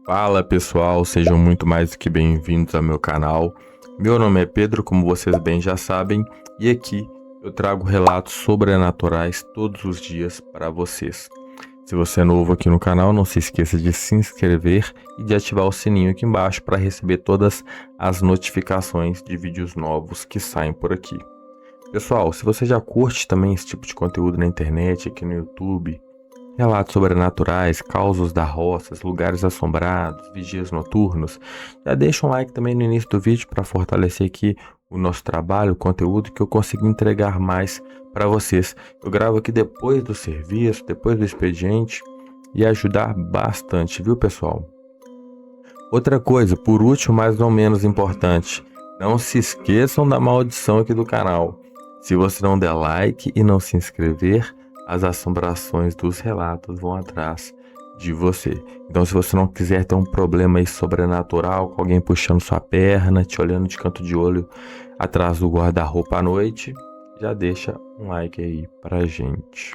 Fala pessoal, sejam muito mais do que bem-vindos ao meu canal. Meu nome é Pedro, como vocês bem já sabem, e aqui eu trago relatos sobrenaturais todos os dias para vocês. Se você é novo aqui no canal, não se esqueça de se inscrever e de ativar o sininho aqui embaixo para receber todas as notificações de vídeos novos que saem por aqui. Pessoal, se você já curte também esse tipo de conteúdo na internet, aqui no YouTube, relatos sobrenaturais, causos da roça, lugares assombrados, vigias noturnos, já deixa um like também no início do vídeo para fortalecer aqui o nosso trabalho, o conteúdo que eu consigo entregar mais para vocês. Eu gravo aqui depois do serviço, depois do expediente e ajudar bastante, viu pessoal? Outra coisa, por último, mas não menos importante, não se esqueçam da maldição aqui do canal. Se você não der like e não se inscrever, as assombrações dos relatos vão atrás de você. Então, se você não quiser ter um problema aí sobrenatural, com alguém puxando sua perna, te olhando de canto de olho atrás do guarda-roupa à noite, já deixa um like aí pra gente.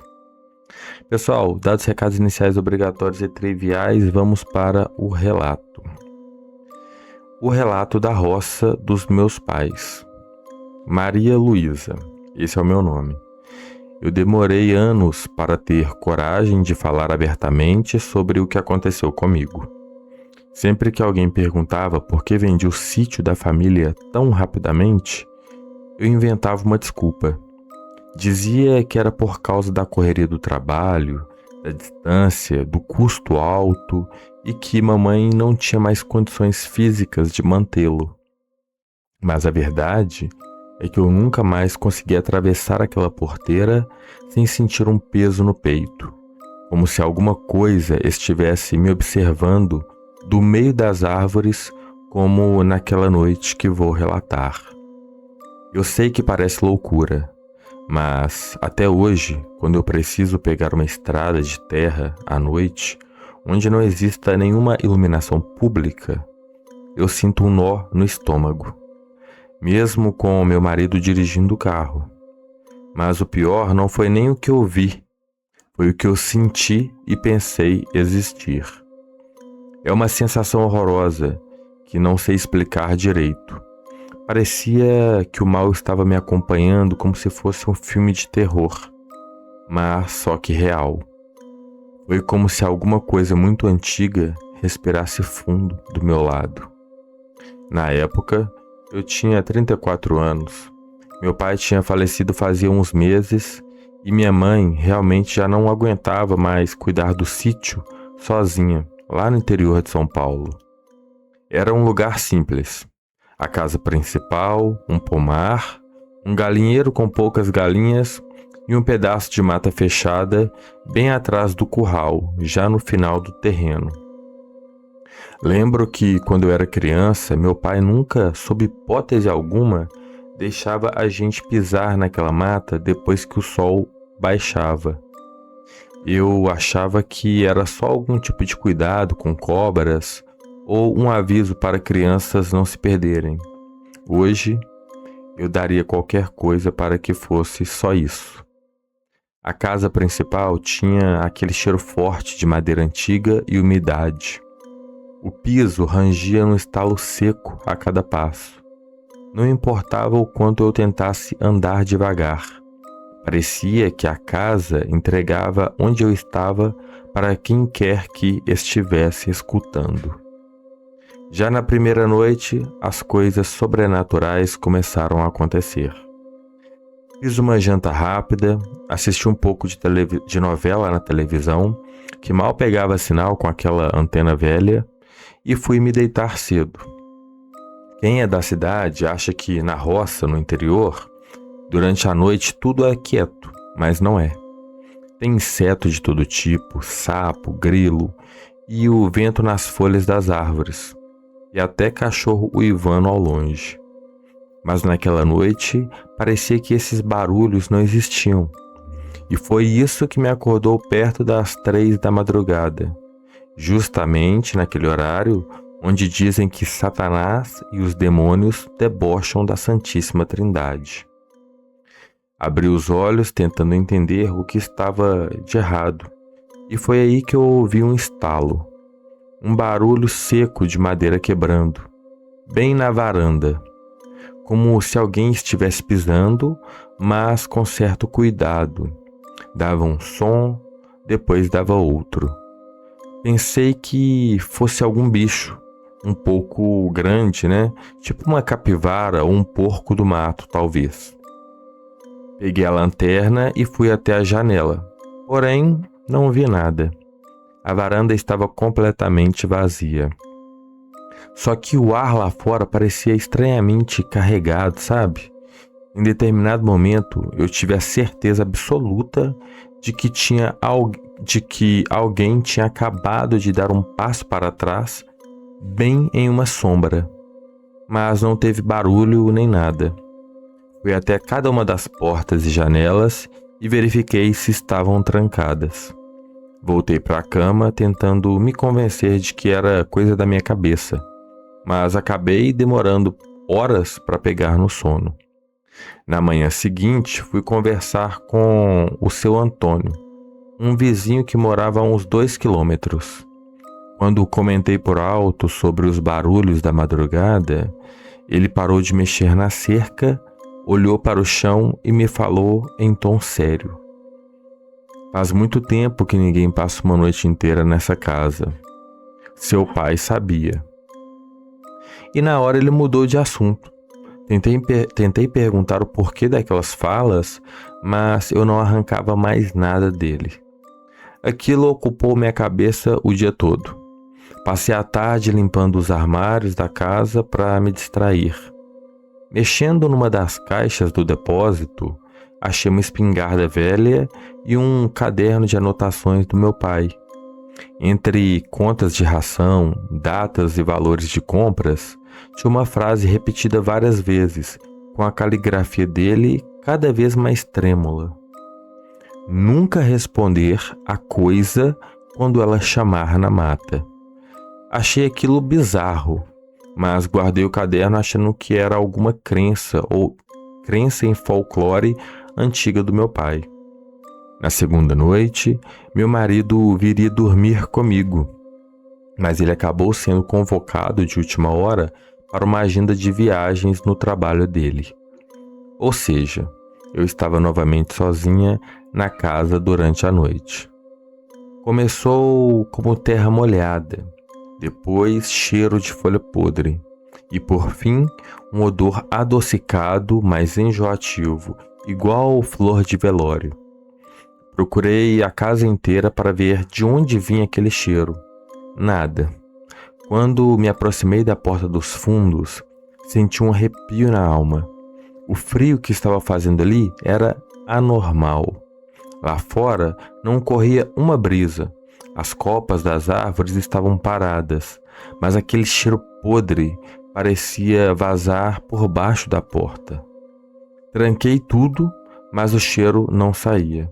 Pessoal, dados os recados iniciais obrigatórios e triviais, vamos para o relato. O relato da roça dos meus pais. Maria Luísa, esse é o meu nome. Eu demorei anos para ter coragem de falar abertamente sobre o que aconteceu comigo. Sempre que alguém perguntava por que vendi o sítio da família tão rapidamente, eu inventava uma desculpa. Dizia que era por causa da correria do trabalho, da distância, do custo alto e que mamãe não tinha mais condições físicas de mantê-lo. Mas a verdade é que eu nunca mais consegui atravessar aquela porteira sem sentir um peso no peito, como se alguma coisa estivesse me observando do meio das árvores, como naquela noite que vou relatar. Eu sei que parece loucura, mas até hoje, quando eu preciso pegar uma estrada de terra à noite, onde não exista nenhuma iluminação pública, eu sinto um nó no estômago. Mesmo com meu marido dirigindo o carro. Mas o pior não foi nem o que eu vi, foi o que eu senti e pensei existir. É uma sensação horrorosa que não sei explicar direito. Parecia que o mal estava me acompanhando como se fosse um filme de terror, mas só que real. Foi como se alguma coisa muito antiga respirasse fundo do meu lado. Na época, eu tinha 34 anos. Meu pai tinha falecido fazia uns meses e minha mãe realmente já não aguentava mais cuidar do sítio sozinha, lá no interior de São Paulo. Era um lugar simples. A casa principal, um pomar, um galinheiro com poucas galinhas e um pedaço de mata fechada bem atrás do curral, já no final do terreno. Lembro que, quando eu era criança, meu pai nunca, sob hipótese alguma, deixava a gente pisar naquela mata depois que o sol baixava. Eu achava que era só algum tipo de cuidado com cobras ou um aviso para crianças não se perderem. Hoje, eu daria qualquer coisa para que fosse só isso. A casa principal tinha aquele cheiro forte de madeira antiga e umidade. O piso rangia num estalo seco a cada passo. Não importava o quanto eu tentasse andar devagar. Parecia que a casa entregava onde eu estava para quem quer que estivesse escutando. Já na primeira noite, as coisas sobrenaturais começaram a acontecer. Fiz uma janta rápida, assisti um pouco de novela na televisão, que mal pegava sinal com aquela antena velha, e fui me deitar cedo. Quem é da cidade acha que na roça, no interior, durante a noite tudo é quieto, mas não é. Tem inseto de todo tipo, sapo, grilo e o vento nas folhas das árvores, e até cachorro uivando ao longe. Mas naquela noite parecia que esses barulhos não existiam, e foi isso que me acordou perto das 3 da madrugada. Justamente naquele horário onde dizem que Satanás e os demônios debocham da Santíssima Trindade. Abri os olhos tentando entender o que estava de errado, e foi aí que eu ouvi um estalo. um barulho seco de madeira quebrando, bem na varanda, como se alguém estivesse pisando, mas com certo cuidado. Dava um som, depois dava outro. Pensei que fosse algum bicho, um pouco grande, né? Tipo uma capivara ou um porco do mato, talvez. Peguei a lanterna e fui até a janela. Porém, não vi nada. A varanda estava completamente vazia. Só que o ar lá fora parecia estranhamente carregado, sabe? Em determinado momento, eu tive a certeza absoluta de que alguém tinha acabado de dar um passo para trás, bem em uma sombra. Mas não teve barulho nem nada. Fui até cada uma das portas e janelas e verifiquei se estavam trancadas. Voltei para a cama tentando me convencer de que era coisa da minha cabeça, mas acabei demorando horas para pegar no sono. Na manhã seguinte, fui conversar com o seu Antônio, um vizinho que morava a uns 2 quilômetros. Quando comentei por alto sobre os barulhos da madrugada, ele parou de mexer na cerca, olhou para o chão e me falou em tom sério: "Faz muito tempo que ninguém passa uma noite inteira nessa casa. Seu pai sabia." E na hora ele mudou de assunto. Tentei perguntar o porquê daquelas falas, mas eu não arrancava mais nada dele. Aquilo ocupou minha cabeça o dia todo. Passei a tarde limpando os armários da casa para me distrair. Mexendo numa das caixas do depósito, achei uma espingarda velha e um caderno de anotações do meu pai. Entre contas de ração, datas e valores de compras, tinha uma frase repetida várias vezes, com a caligrafia dele cada vez mais trêmula: "Nunca responder a coisa quando ela chamar na mata." Achei aquilo bizarro, mas guardei o caderno achando que era alguma crença ou crença em folclore antiga do meu pai. Na segunda noite, meu marido viria dormir comigo, mas ele acabou sendo convocado de última hora para uma agenda de viagens no trabalho dele. Ou seja, eu estava novamente sozinha na casa durante a noite. Começou como terra molhada, depois cheiro de folha podre e, por fim, um odor adocicado, mas enjoativo, igual flor de velório. Procurei a casa inteira para ver de onde vinha aquele cheiro. Nada. Quando me aproximei da porta dos fundos, senti um arrepio na alma. O frio que estava fazendo ali era anormal. Lá fora não corria uma brisa. As copas das árvores estavam paradas, mas aquele cheiro podre parecia vazar por baixo da porta. Tranquei tudo, mas o cheiro não saía.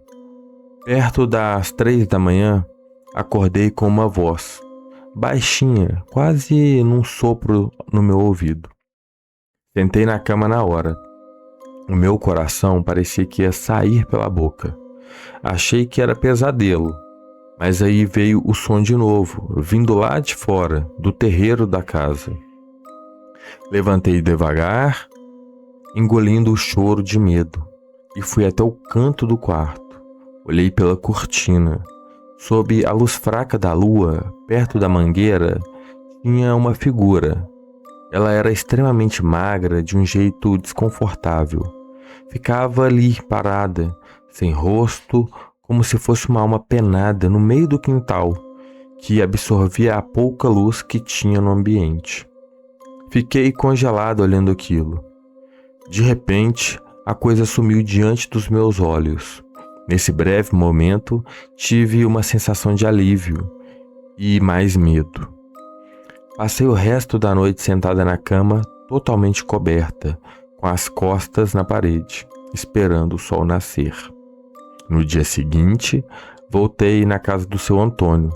Perto das 3 da manhã, acordei com uma voz, baixinha, quase num sopro no meu ouvido. Sentei na cama na hora. O meu coração parecia que ia sair pela boca. Achei que era pesadelo, mas aí veio o som de novo, vindo lá de fora, do terreiro da casa. Levantei devagar, engolindo o choro de medo, e fui até o canto do quarto. Olhei pela cortina. Sob a luz fraca da lua, perto da mangueira, tinha uma figura. Ela era extremamente magra, de um jeito desconfortável. Ficava ali, parada, sem rosto, como se fosse uma alma penada no meio do quintal, que absorvia a pouca luz que tinha no ambiente. Fiquei congelado olhando aquilo. De repente, a coisa sumiu diante dos meus olhos. Nesse breve momento, tive uma sensação de alívio e mais medo. Passei o resto da noite sentada na cama, totalmente coberta, com as costas na parede, esperando o sol nascer. No dia seguinte, voltei na casa do seu Antônio.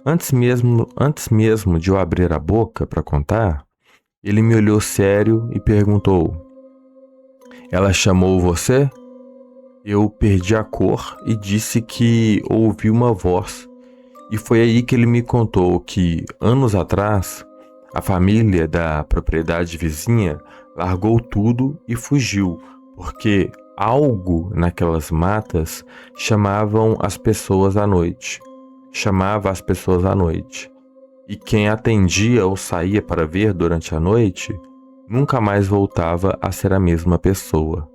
Antes mesmo de eu abrir a boca para contar, ele me olhou sério e perguntou: "Ela chamou você?" Eu perdi a cor e disse que ouvi uma voz E foi aí que ele me contou que, anos atrás, a família da propriedade vizinha largou tudo e fugiu, porque algo naquelas matas chamavam as pessoas à noite. Chamava as pessoas à noite. E quem atendia ou saía para ver durante a noite nunca mais voltava a ser a mesma pessoa.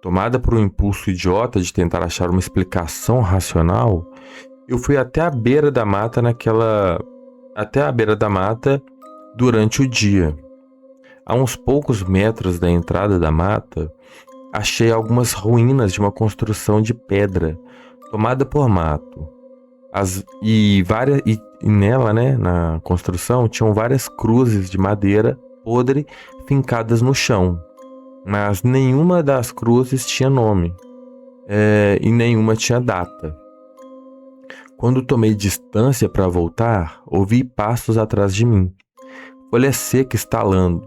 Tomada por um impulso idiota de tentar achar uma explicação racional, eu fui até a beira da mata durante o dia. A uns poucos metros da entrada da mata, achei algumas ruínas de uma construção de pedra, tomada por mato. E nela, na construção, tinham várias cruzes de madeira podre fincadas no chão, mas nenhuma das cruzes tinha nome, e nenhuma tinha data. Quando tomei distância para voltar, ouvi passos atrás de mim, folha seca estalando,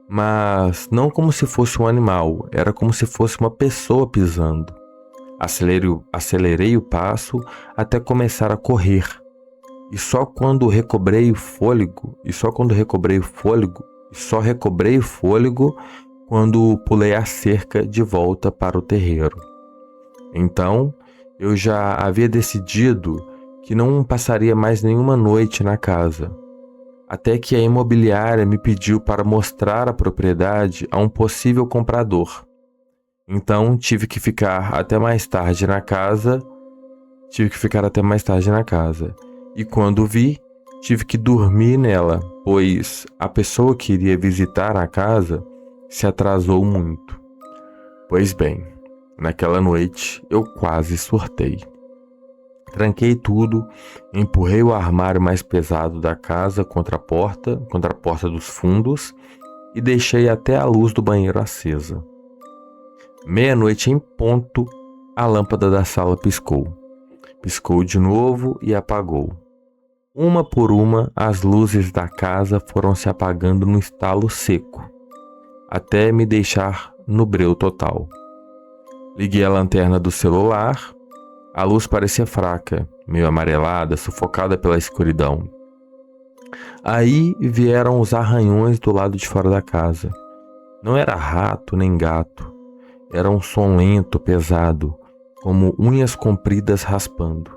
mas não como se fosse um animal, era como se fosse uma pessoa pisando. Acelerei o passo até começar a correr. E só recobrei o fôlego quando pulei a cerca de volta para o terreiro. Então, eu já havia decidido que não passaria mais nenhuma noite na casa, até que a imobiliária me pediu para mostrar a propriedade a um possível comprador. Então, tive que ficar até mais tarde na casa. E quando vi, tive que dormir nela, pois a pessoa que iria visitar a casa se atrasou muito. Pois bem, naquela noite eu quase surtei. Tranquei tudo, empurrei o armário mais pesado da casa contra a porta dos fundos e deixei até a luz do banheiro acesa. Meia-noite em ponto, a lâmpada da sala piscou. Piscou de novo e apagou. Uma por uma, as luzes da casa foram se apagando num estalo seco, até me deixar no breu total. Liguei a lanterna do celular. A luz parecia fraca, meio amarelada, sufocada pela escuridão. Aí vieram os arranhões do lado de fora da casa. Não era rato nem gato. Era um som lento, pesado, como unhas compridas raspando.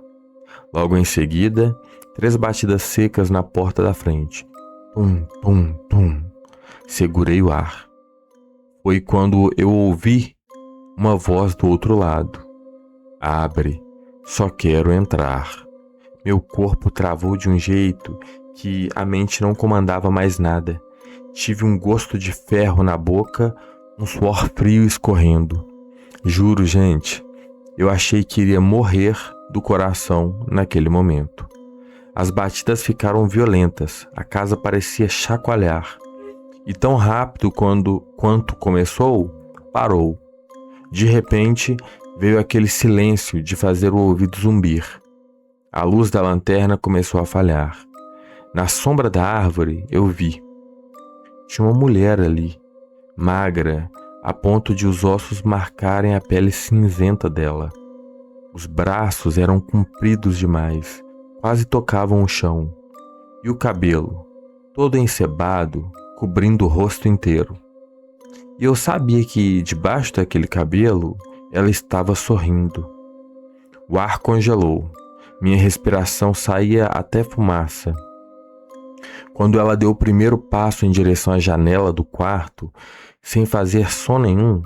Logo em seguida, 3 batidas secas na porta da frente. Tum, tum, tum. Segurei o ar. Foi quando eu ouvi uma voz do outro lado. Abre, só quero entrar. Meu corpo travou de um jeito que a mente não comandava mais nada. Tive um gosto de ferro na boca, um suor frio escorrendo. Juro, gente, eu achei que iria morrer do coração naquele momento. As batidas ficaram violentas, a casa parecia chacoalhar. E tão rápido quanto começou, parou. De repente, veio aquele silêncio de fazer o ouvido zumbir. A luz da lanterna começou a falhar. Na sombra da árvore, eu vi. Tinha uma mulher ali, magra, a ponto de os ossos marcarem a pele cinzenta dela. Os braços eram compridos demais, quase tocavam o chão. E o cabelo, todo encebado, cobrindo o rosto inteiro. E eu sabia que, debaixo daquele cabelo, ela estava sorrindo. O ar congelou. Minha respiração saía até fumaça. Quando ela deu o primeiro passo em direção à janela do quarto, sem fazer som nenhum,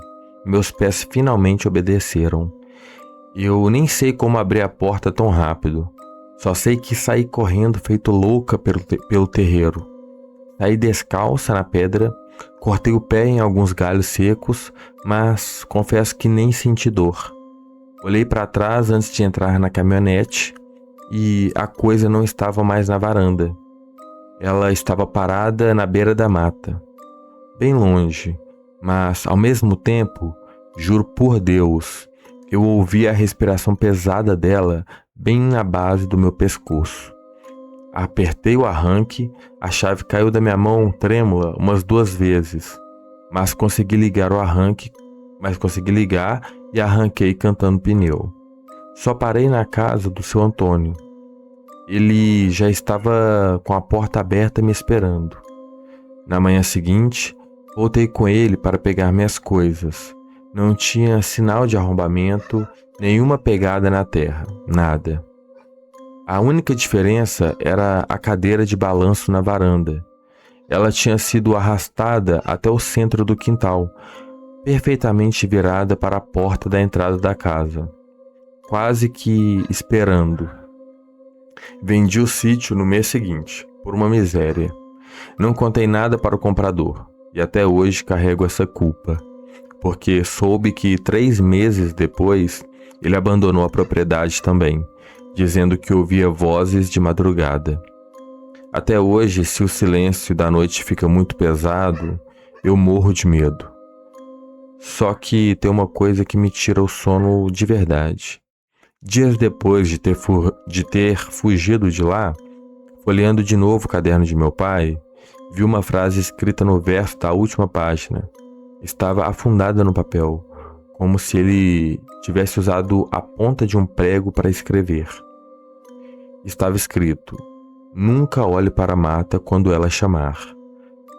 meus pés finalmente obedeceram. Eu nem sei como abrir a porta tão rápido. Só sei que saí correndo feito louca pelo terreiro. Saí descalça na pedra, cortei o pé em alguns galhos secos, mas confesso que nem senti dor. Olhei para trás antes de entrar na caminhonete e a coisa não estava mais na varanda. Ela estava parada na beira da mata, bem longe, mas ao mesmo tempo, juro por Deus, eu ouvi a respiração pesada dela bem na base do meu pescoço. Apertei o arranque, a chave caiu da minha mão trêmula umas 2 vezes, mas consegui ligar e arranquei cantando pneu. Só parei na casa do seu Antônio. ele já estava com a porta aberta me esperando. Na manhã seguinte, voltei com ele para pegar minhas coisas. Não tinha sinal de arrombamento, nenhuma pegada na terra, nada. A única diferença era a cadeira de balanço na varanda. Ela tinha sido arrastada até o centro do quintal, perfeitamente virada para a porta da entrada da casa, quase que esperando. Vendi o sítio no mês seguinte, por uma miséria. Não contei nada para o comprador, e até hoje carrego essa culpa, porque soube que 3 meses depois ele abandonou a propriedade também, dizendo que ouvia vozes de madrugada. Até hoje, se o silêncio da noite fica muito pesado, eu morro de medo. Só que tem uma coisa que me tira o sono de verdade. Dias depois de ter fugido de lá, folheando de novo o caderno de meu pai, vi uma frase escrita no verso da última página. Estava afundada no papel, como se ele tivesse usado a ponta de um prego para escrever. Estava escrito: nunca olhe para a mata quando ela chamar.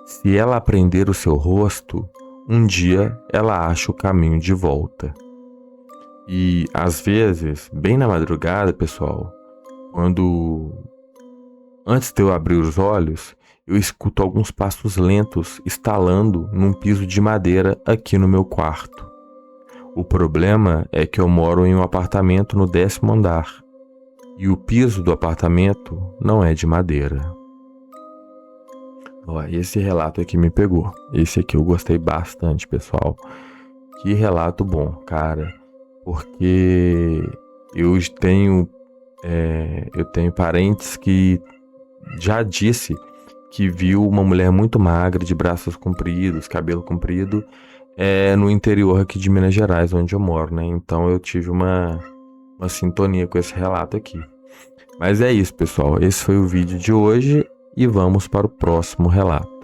Se ela aprender o seu rosto, um dia ela acha o caminho de volta. E às vezes, bem na madrugada, pessoal, antes de eu abrir os olhos, eu escuto alguns passos lentos estalando num piso de madeira aqui no meu quarto. O problema é que eu moro em um apartamento no 10º andar e o piso do apartamento não é de madeira. Ó, esse relato aqui me pegou. Esse aqui eu gostei bastante, pessoal. Que relato bom, cara. Porque eu tenho parentes que já disse que viu uma mulher muito magra, de braços compridos, cabelo comprido, no interior aqui de Minas Gerais, onde eu moro, né? Então eu tive uma sintonia com esse relato aqui. Mas é isso, pessoal. Esse foi o vídeo de hoje e vamos para o próximo relato.